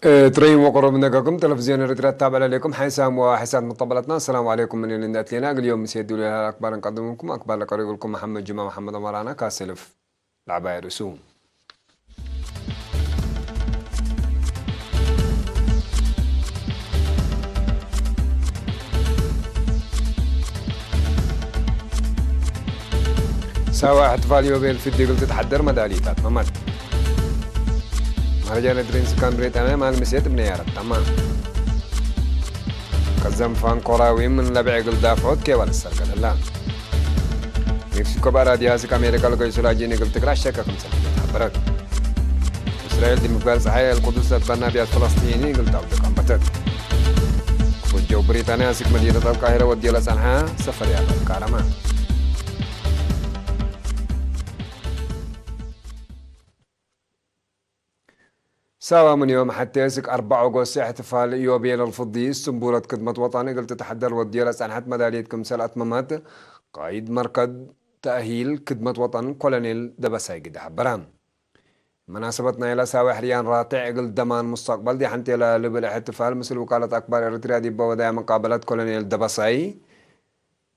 تريم وقرب منكم تلفزيون الريترات تابع عليكم حسام وحسام مطبلتنا. السلام عليكم من اللي لنا اليوم سيدوا لي الاخبار نقدم لكم اخبار لقريب لكم محمد جمعه محمد مرانا كاسلف العباية رسوم. سوا احتفال يوبيل في الدقل تتحضر مداليتات ممد مهرجان درينس كان بريطانيا مع المسيت بنيارة تمام كزم فان كوراوي من لبع قل دافعود كي ولا السرقة لا مكسيكو بارادي هاسك أمريكا لقى يسراجي نقل تقرأ شكا كم سنة حبرت إسرائيل دي مقبال صحيح القدس تتبنى بيات فلسطيني قل تاودك عم بتت وجو بريطانيا هاسك مدينة القاهرة ودي لسانها سفر يا كارمان. سوا من يوم حتى يسك 4 أغسطس احتفال يوبيل الفضي سنبورة خدمة وطني قلت تتحدى وديرة سنحت مداليتكم سلات ممات قائد مركز تأهيل خدمة وطن كولونيل دبساي قد حبرام مناسبتنا إلى ساوي حريان راتع قل دمان مستقبل دي حنتي لبل الاحتفال مثل وكالة أكبر إريتريا دي بودايا مقابلة كولونيل دبساي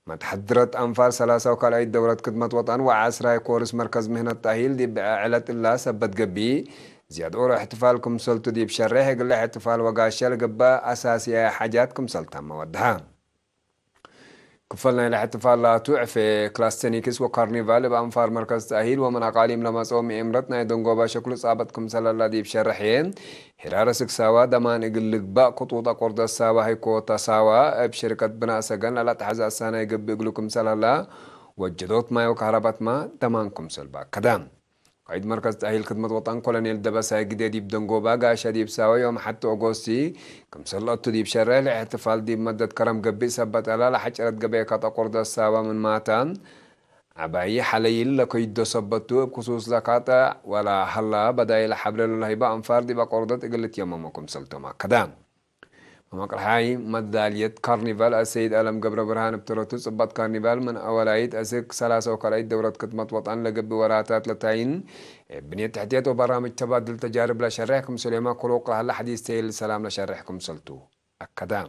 ما تحضرت أنفال 3 وكالة دورة خدمة وطن وعسراي كورس مركز مهنة تأهيل دي بعلة الله سبت قبي زياد أورو احتفالكم سلطو دي بشرح يقول احتفال وقاشة لقبا أساسية حاجاتكم سلطان مودها كفلنا إلى احتفال لا في كلاس تنيكس وكارنيفال بأنفار مركز تأهيل ومن أقاليم لما صوم إمرتنا يدنقوبا شكل صابتكم سلالة دي بشرحين حرارة سكساوا دمان إقل لقبا قطوطة قرد الساوا هيكو تساوا بشركة بناء سجن لا تحزى السنة يقب يقلكم سلالة وجدوت ما وكهربات ما دمانكم سلبا كدام قائد مركز تأهيل خدمة وطن كولونيل دبساي قدي ديب دنقوبا قاشا ديب ساوي يوم حتى أغوستي كم سلطو ديب شرع لاحتفال ديب مدة كرم قبي سبت ألا لحجرت قبي كاتا قرد الساوا من ماتان عبايي حليل لكو يدو سبتو بخصوص لكاتا ولا حلا بداي لحبل الله يبا أنفار ديبا قردت إقلت يمامكم سلطو ما كدام ومقر حاي مدالية كارنيفال السيد ألم قبر برهان بتروتو صبت كارنيفال من أولايت أسك 3 وكالايت دورة خدمة وطن لقب وراتات لتاين بنية تحتيات وبرامج تبادل تجارب لشرحكم سليمان قلوق لها حديث تيل سلام لشرحكم سلطو أكدام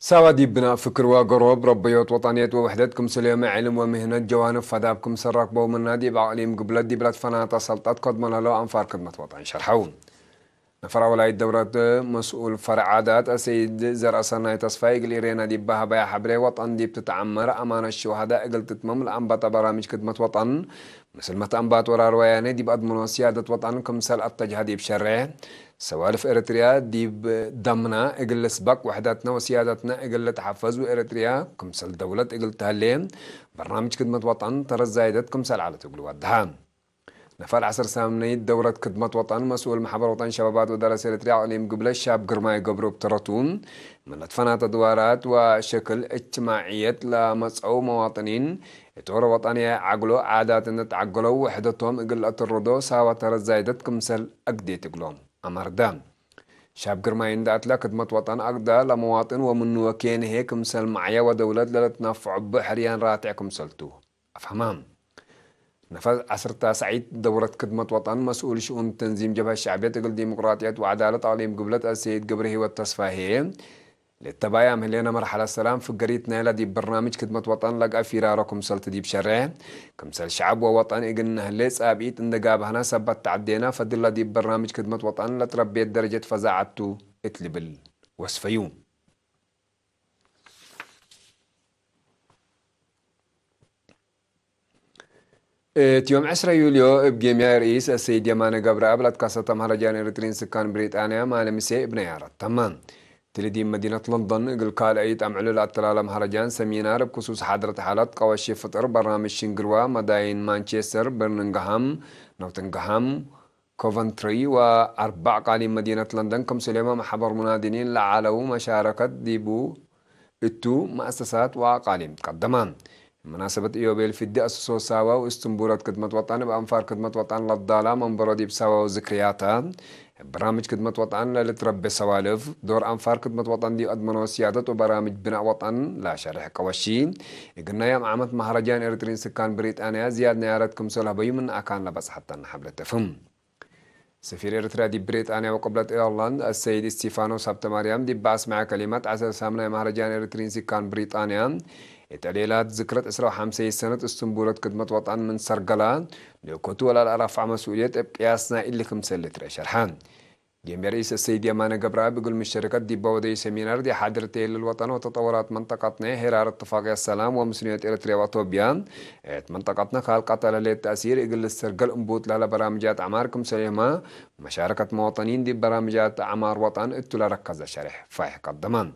سوا دي بناء فكر وقروب ربيوت وطنيات ووحدتكم سليمة علم ومهنة جوانب فدابكم سراك بو من نادي بعليم قبلت دي بلاد فناطة سلطات قد من له أنفار خدمة وطن شرحون نفر ولاية دورة مسؤول فرع عادات السيد زرع صناعي تصفاي قل إيرينا دي بها بيا حبري وطن دي بتتعمر أمان الشهداء قل تتمم الأنبات برامج خدمة وطن مثل ما تأنبات ورا رواياني دي بأضمن وسيادة وطن كمسال أبتجها دي بشرع سوالف إريتريا دي بدمنا إقل سبق وحداتنا وسيادتنا إقل تحفز وإريتريا كمسال دولة إقل تهلين برنامج خدمة وطن ترى زايدت كمسال على تقلوا الدهام نفر 10 سامني دورة خدمة وطن مسؤول محبر وطن شبابات ودرس إريتريا عليم قبل الشاب قرماي قبرو بترتون من فنات دوارات وشكل اجتماعية لمسعو مواطنين تورا وطنية عقلو عادات نتعقلو وحدتهم إقل الردو ساوة ترى زايدت كمسال أقدي تقلوم أمردان شاب قرماين دات لا خدمة وطن أقدا لمواطن ومن وكين هيك مسل معيا ودولة لتنفع بحريان راتعكم سلتو أفهمام نفذ 10 سعيد دورة خدمة وطن مسؤول شؤون تنظيم جبهة الشعبية تقل ديمقراطية وعدالة عليم قبلة السيد قبره والتصفاهي للتبايا مهلينا مرحلة السلام في قريتنا لدي برنامج خدمة وطن لقى فراركم سلت دي بشرع كمسال شعب ووطن إقلنا هليس آبيت اندقابهنا سبت تعدينا فدل دي برنامج خدمة وطن لتربيت درجة فزاعتو اتلبل وصفيون يوم 10 يوليو بجميع رئيس السيد يمان قبر أبلت قصة مهرجان إريترين سكان بريطانيا مع لمسي ابن يارت تمام تلدي مدينة لندن قل قال أيت أمعلو الأطلال مهرجان سمينار بخصوص حضرة حالات قواشي فطر برنامج شنقروا مداين مانشستر برننغهام نوتنغهام كوفنتري و4 قالين مدينة لندن كم سليمة محبر منادنين لعالو مشاركة ديبو اتو مؤسسات وقالين قدمان مناسبة إيوبيل في الدي أسسو ساوا واستنبورات خدمة وطن بأنفار خدمة وطن للضالة من برودي بساوا وذكرياتها برامج خدمة وطن لتربي سوالف دور أنفار خدمة وطن دي أضمن سيادة وبرامج بناء وطن لا شرح قواشين قلنا يوم عامة مهرجان إريترين سكان بريطانيا زياد نيارتكم سوله بيمن أكان لبس حتى نحبل تفهم سفير إريتريا دي بريطانيا وقبلت إيرلند السيد ستيفانوس سبت مريم دي باس مع كلمات عسى سامنا مهرجان إريترين سكان بريطانيا التعليلات ذكرت إسراء 50 سنة استنبولت خدمة وطن من سرقلان لوكوتو ولا رفع مسؤولية بقياسنا اللي كمسلت شرحان جميع رئيس السيد يمان قبرا بيقول من الشركات دي بودي سمينار دي حاضرتي للوطن وتطورات منطقتنا هرار اتفاقية السلام ومسؤولية إريتريا وطوبيا منطقتنا خالقة للتأثير يقل السرقل انبوت لها برامجات عماركم سليمة مشاركة مواطنين دي برامجات عمار وطن اتلا ركز شرح فايح قدمان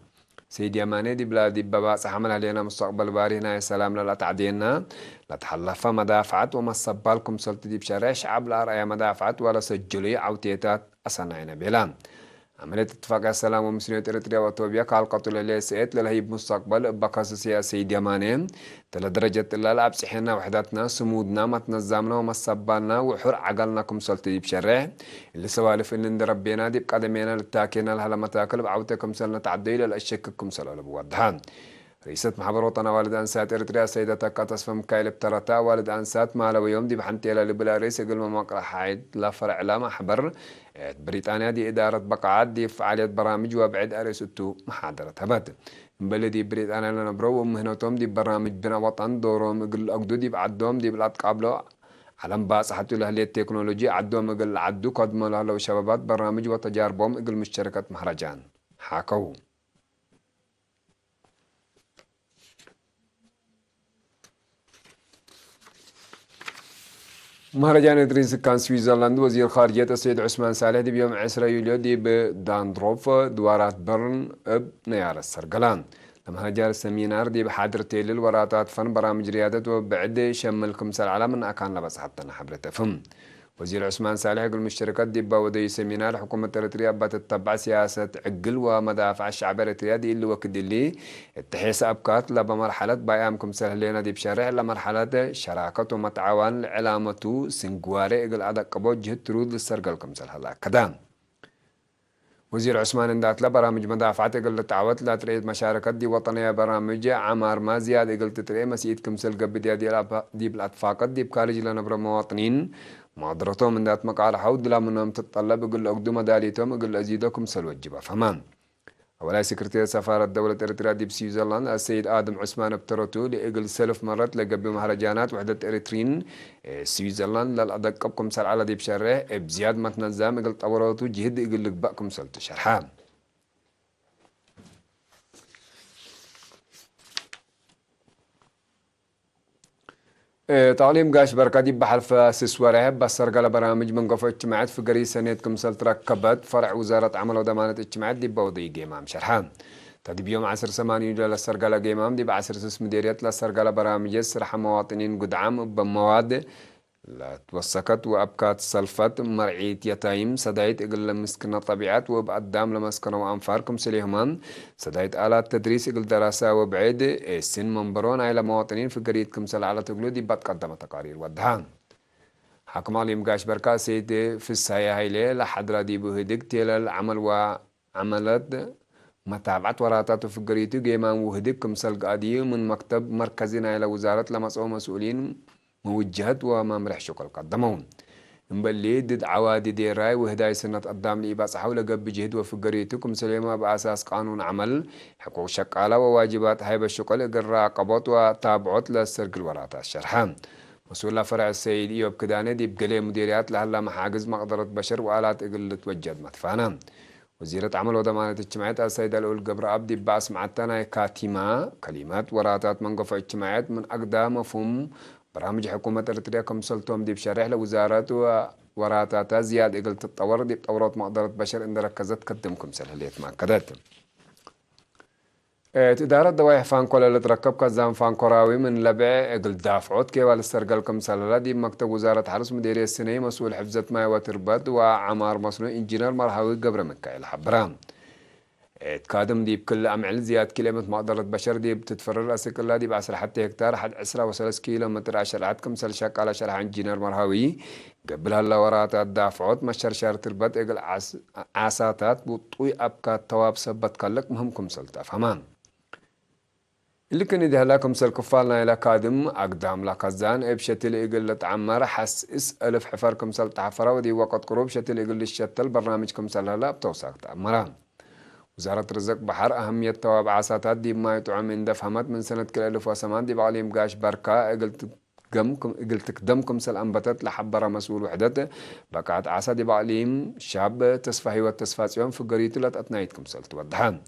سيد يماني دي بلادي بباس حمل علينا مستقبل باري هنا السلام لا تعدينا لا تحلف مدافعات وما صبالكم سلطة دي بشارع شعب لا رأي مدافعات ولا سجلي عوتيتات أصنعنا بلان عملية اتفاق السلام ومسؤولية إريتريا وإثيوبيا كالقتل اللي سئت للهيب مستقبل بقاس سياسي ديماني تلا درجة لا بسحنا وحداتنا سمودنا ما تنظمنا وما صبالنا وحر عقلناكم سلطة دي بشرع اللي سوالف اللي ندربينا دي بقدمينا للتاكينا لها لما تاكل بعوتكم سلنا تعدي للأشككم سلالة بوضحان رئيسة محبر وطن والد أنسات إريتريا سيدة كاتس فمكايل بترتا والد أنسات مالو يوم دي بحنتي لبلا رئيس يقول مقرأ حايد لا فرع لا محبر بريطانيا دي إدارة بقعات دي فعالية برامج وابعد أريستو محاضرة هبات بلدي بريطانيا لنبرو ومهنتهم دي برامج بنا وطن دورهم يقول أقدو دي بعدهم دي بلاد قابلو علم باس حتى لهلية التكنولوجيا عدوهم يقول عدو قدموا لها لو شبابات برامج وتجاربهم يقول مشتركات مهرجان حاكو مهرجان إدريس كان سويسرلاند وزير خارجية السيد عثمان صالح دي بيوم 10 يوليو دي بداندروف دوارات برن بنيار السرقلان لما هجار السمينار دي بحاضر تيلل وراتات فن برامج ريادة وبعد شملكم سر على من أكان لبس حتى نحبر تفهم وزير عثمان صالح يقول المشتركات دي بودي سمينار حكومة إريتريا بتتبع سياسة عقل ومدافع الشعب الإريتريا دي اللي وكد اللي التحيس أبكات لبمرحلة بيامكم سهلين دي بشارع لمرحلة شراكة ومتعاون علامة سنقواري يقول أدق بوجه ترود للسرقلكم سهلا كدام وزير عثمان اندات لبرامج مدافعات يقول تعاوت لا تريد مشاركات دي وطنية برامج عمار ما زياد يقول تتري مسيدكم سلقة بدي دي بالاتفاقات دي بخارج لنا برا مواطنين معذرتهم من ذات مقال حود لا منهم تتطلب يقول أقدم داليتهم يقول أزيدكم سلوجبا فمان ولا سكرتير سفارة دولة إريتريا دي بسويسرلاند السيد آدم عثمان بترتو لإقل سلف مرات لقبل مهرجانات وحدة إريترين سويسرلاند للأدق قبكم سال على دي بشرح بزياد ما تنظام إقل طوراتو جهد إقل لقبقكم سلت شرحان تعليم قاش بركادي بحرف سسواره بس رجال برامج من قفا اجتماعات في قرية سنتكم سلت ركبت فرع وزارة عمل ودمانة اجتماعات دي بوضي قيمام شرحان تدي بيوم 10/8 للسرقالة قيمام دي بعسر سس مديريات للسرقالة برامج سرح مواطنين قدعام بمواد لا توسكت وأبكات سلفت مرعية يتايم سدايت إقل مسكنة طبيعات وبقدام لمسكنة وأنفاركم سليهمان سدايت آلات تدريس إقل دراسة وبعيد السن منبرون إلى مواطنين في قريتكم سل على تقلودي بتقدم تقارير ودهان حكم علي مقاش بركة سيد في السايا هايلي لحد رادي بهدك تيل العمل وعملت متابعة وراتات في قريتو قيمان وهدكم سل قادي من مكتب مركزنا إلى وزارة لمسؤول مسؤولين موجهات وما مرح شكل قدمون مبلي دد عوادي دي راي وهداي سنة قدام لي باس حول قب جهد وفقريتكم سليمة بأساس قانون عمل حقوق شقالة وواجبات هاي بالشغل الراقبات وتابعات للسرق الورات الشرحان مسؤول فرع السيد إيوب كدانة دي بقلي مديريات لهلا محاجز مقدرة بشر وآلات إقل توجد مدفانا وزيرة عمل وضمانة اجتماعات السيدة الأول قبر عبدي باس معتنا كاتمة كلمات وراتات منقف اجتماعات من أقدام مفهوم برامج حكومة إريتريا كمسلتهم دي بشرح لوزارات وراتات زياد إقل تتطور دي بطورات مقدرة بشر إن ركزت قدمكم سلهليت ما كدت إدارة دوايح فانكولا اللي تركب كزام فانكوراوي من لبع إقل دافعوت كيوال السرقلكم سلهلا دي مكتب وزارة حرس مديرية السنة مسؤول حفظة ماء وتربات وعمار مصنوع إنجينير مرحوي قبر مكايل حبرام تقادم دي بكل أمعل زياد كلمة مقدرة بشر دي بتتفرر أسكلا دي بعسر حتى هكتار حد 10 و3 كيلومتر عشر عاد كمسل شاك على شرح انجينير مرهوي قبل هلا ورات الدافعات مشر شهر تربت اقل عساتات بطوي أبكات تواب سبت كلك مهم كمسل تفهمان اللي كان يدي هلاكم سل كفالنا إلى كادم أقدام لكزان إبشتل إقل تعمر حس ألف حفركم سل تعفرا ودي وقت قروب شتل إقل الشتل برنامجكم سل هلا بتوساق تعمران وزارة رزق بحر أهمية تواب عساتات دي ما يتعم من دفهمت من سنة كل 1008 دي بعليم قاش بركة قلت تقدمكم سل أنبتت لحبرة مسؤول وحدته بقعت عسا دي بعليم شاب تسفهي والتسفاسيون في قريتو لتأتنايتكم سل توضحان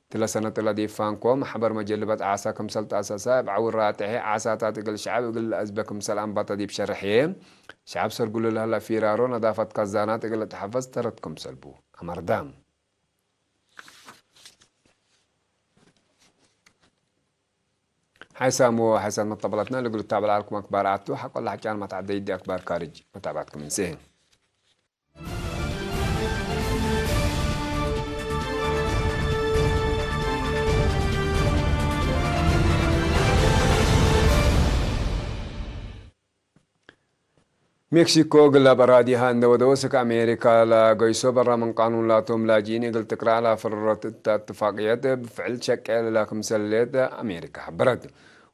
تلا سنة تلا دي فانكو محبر مجلبات عساكم سل تأساسا بعور راتحي عساتات قل شعب قل أزبكم سل أنبتا دي بشرحيه شعب سر قلوا لها فيرارو نظافة كزانات قل تحفظ تردكم سلبو أمر دام حيسامو حسن مطبلتنا اللي قلت تابع لكم أكبر عدتو حق الله حكي ما تعدي دي أكبر كارج متابعتكم من سهل مكسيكو قل براديها أن ودوسك أمريكا لا قيسو برا من قانون لا توم لاجيني قل تقرأ على فررت الاتفاقيات بفعل شكل لكم سليت أمريكا حبرت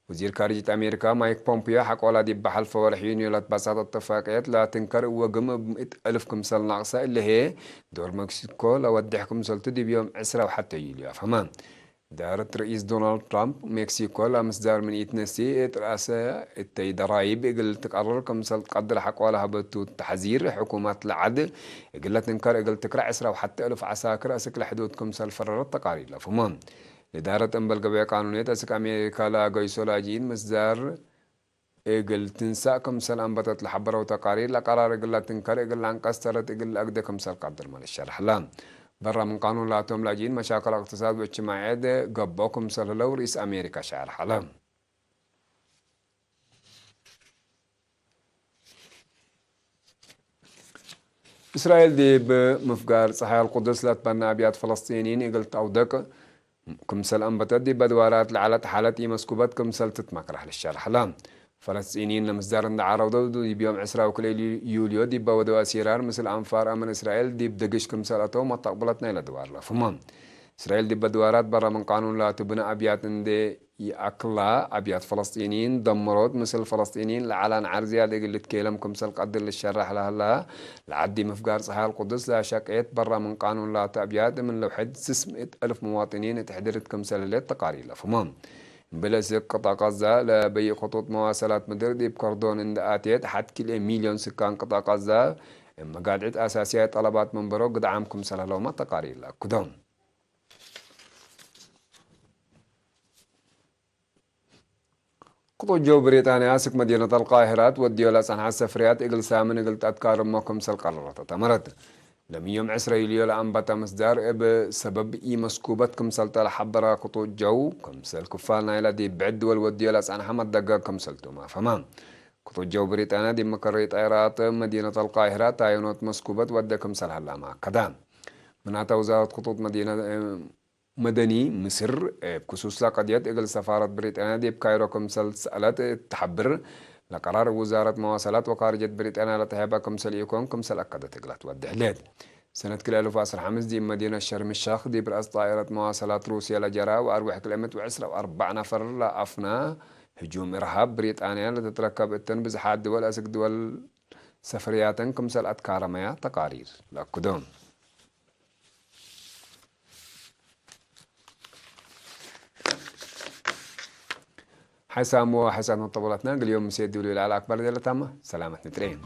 وزير خارجية أمريكا مايك بومبيو حق ولا دي بحل فورح يونيو لتبساط الاتفاقيات لا تنكر وقم بمئة ألف كمسل ناقصة اللي هي دور مكسيكو لو ودحكم سلطة دي بيوم 10 وحتى يوليو فهمان دارت رئيس دونالد ترامب مكسيكو لمصدر من يتنسي رئاسة التي ضرائب قل تقرر كمسل تقدر حق ولا هبتو تحذير حكومات العدل قل تنكر قل تكرع 10 وحتى ألف عساكر أسك لحدود كمسل فررت تقارير لفهمان لدارة أنبل قبية قانونية أسك أمريكا لا قيسو لاجين مصدر قل تنسى كمسل أنبتت لحبرة وتقارير لقرار قل تنكر قل انقسترت قل أقدى كمسل قدر مال الشرح لام برا من قانون لا توم لاجين مشاكل اقتصاد واجتماعيات قبوكم سلولو رئيس أمريكا شعر حلام إسرائيل دي بمفقار صحيح القدس لا تبنى أبيات فلسطينيين قلت أودك كمسل أنبتت دي بدوارات لعلى حالتي مسكوبات كمسل تتمكرح للشرح حلام فلسطينيين لمصدر عرضوا دي بيوم 10 وكل يوليو دي بودوا أسيرار مثل أنفار أمن إسرائيل دي بدقش كمسل أتو ما تقبلتنا إلى دوار لفهمام إسرائيل دي بدوارات برا من قانون لا تبنى أبيات دي أكلا أبيات فلسطينيين دمرت مثل الفلسطينيين لعلان عرزية دي قلت كيلم كمسل قدر للشرح لها لعدي مفقار صحيح القدس لا شكيت برا من قانون لا تأبيات من لوحد 600 ألف مواطنين تحضرت كمسل اللي تقارير لفهمام بلسك قطاع غزة لبي خطوط مواصلات مدردي بكردون إن آتيت حد كل مليون سكان قطاع غزة مقاعد أساسية طلبات من برو قد عامكم سلالوما تقارير لكدون خطوط جو بريطانيا سك مدينة القاهرة وديولا صنع السفريات إقل سامن إقل تأذكار مكم سل قررت تمرت لم يوم 10 يوليو لأنبتا مصدر بسبب مسكوبات كمسل حبرا خطوط جو كمسل كفالنا إلى دي بعد والوديو لأسعن حمد دقا كمسلتو ما فمان خطوط جو بريطانيا دي مقرية طائرات مدينة القاهرة تاينوت مسكوبات ودى كمسل هلا ما كدام مناتا وزارة خطوط مدينة مدني مصر بخصوص لقضية إقل سفارة بريطانيا دي بكايرو كمسل سألت تحبر لقرار وزارة مواصلات وخارجية بريطانيا لتهيبا كمسل يكون كمسل أكدت إقلات ودحلات سنة كل 1015 دي مدينة شرم الشيخ دي برأس طائرة مواصلات روسيا لجرا وأروح كلمة و4 نفر لأفنا هجوم إرهاب بريطانيا لتتركب التنبز حاد دول أسك دول سفريات كمسل أتكارمية تقارير لأكدون حسام وحسن طبولتنا اليوم مسيد دولي العلاقة بردي لتامة سلامة نترين